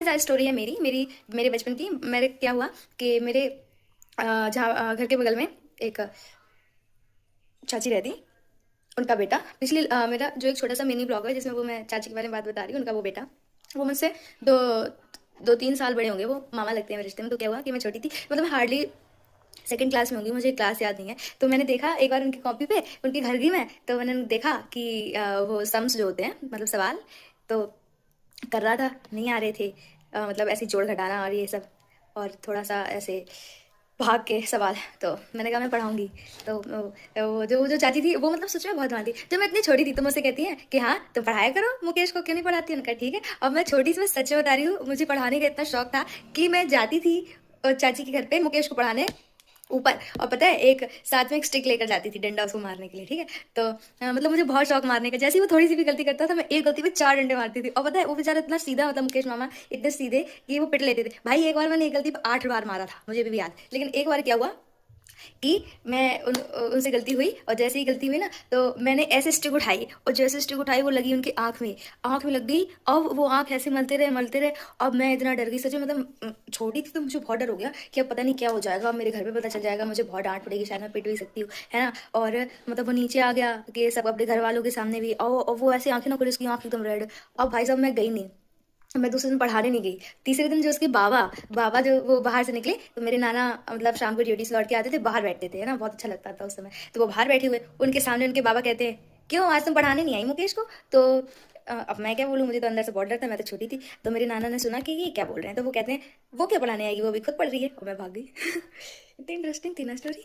सारी स्टोरी है मेरे बचपन की। मेरे क्या हुआ कि मेरे जहाँ घर के बगल में एक चाची रहती, उनका बेटा मेरा जो एक छोटा सा मिनी ब्लॉग है जिसमें वो मैं चाची के बारे में बात बता रही हूँ, उनका वो बेटा, वो मुझसे दो 2-3 साल बड़े होंगे, वो मामा लगते हैं मेरे रिश्ते में। तो क्या हुआ कि मैं छोटी थी, मतलब हार्डली सेकंड क्लास में होंगी, मुझे क्लास याद नहीं है। तो मैंने देखा एक बार उनकी कॉपी पे, उनके घर गई मैं, तो मैंने देखा कि वो सम्स जो होते हैं, मतलब सवाल, तो कर रहा था, नहीं आ रहे थे, मतलब ऐसे जोड़ घटाना और ये सब, और थोड़ा सा ऐसे भाग के सवाल। तो मैंने कहा मैं पढ़ाऊंगी। तो वो जो चाची थी वो मतलब सच में बहुत मानती। जब मैं इतनी छोटी थी तो मुझसे कहती है कि हाँ तुम पढ़ाया करो, मुकेश को क्यों नहीं पढ़ाती। उनका ठीक है। अब मैं छोटी सी, मैं सच में बता रही हूँ, मुझे पढ़ाने का इतना शौक था कि मैं जाती थी चाची के घर पे मुकेश को पढ़ाने ऊपर। और पता है, एक साथ में एक स्टिक लेकर जाती थी डंडा उसको मारने के लिए, ठीक है। तो मतलब मुझे बहुत शौक मारने का। जैसे ही वो थोड़ी सी भी गलती करता था, मैं एक गलती पे 4 डंडे मारती थी। और पता है वो बेचारा इतना सीधा, मतलब मुकेश मामा इतने सीधे कि वो पिट लेते थे भाई। एक बार मैंने एक गलती पे 8 बार मारा था, मुझे भी याद। लेकिन एक बार क्या हुआ कि उनसे गलती हुई, और जैसे ही गलती हुई ना, तो मैंने ऐसे स्टिक उठाई, और जैसे स्टिक उठाई वो लगी उनकी आंख में लग गई। अब वो आंख ऐसे मलते रहे। अब मैं इतना डर गई सच में, मतलब छोटी थी तो मुझे बहुत डर हो गया कि अब पता नहीं क्या हो जाएगा, अब मेरे घर पे पता चल जाएगा, मुझे बहुत डांट पड़ेगी, शायद मैं पिट भी सकती हूँ, है ना। और मतलब वो नीचे आ गया कि सब अपने घर वालों के सामने भी, और वो ऐसी आंखें ना खुली, उसकी आंख एकदम रेड। अब भाई साहब मैं गई नहीं, मैं दूसरे दिन पढ़ाने नहीं गई। तीसरे दिन जो उसके बाबा बाबा जो वो बाहर से निकले, तो मेरे नाना मतलब शाम को ड्यूटी से लौट के आते थे, बाहर बैठते थे, है ना, बहुत अच्छा लगता था उस समय। तो वो बाहर बैठे हुए, उनके सामने उनके बाबा कहते हैं क्यों आज तुम पढ़ाने नहीं आई मुकेश को। तो अब मैं क्या बोलूँ, मुझे तो अंदर से बहुत डर था, मैं तो छोटी थी। तो मेरे नाना ने सुना कि ये क्या बोल रहे हैं, तो वो कहते हैं वो क्या पढ़ाने आएगी, वो भी खुद पढ़ रही है, और मैं भाग गई। इतनी इंटरेस्टिंग थी ना स्टोरी।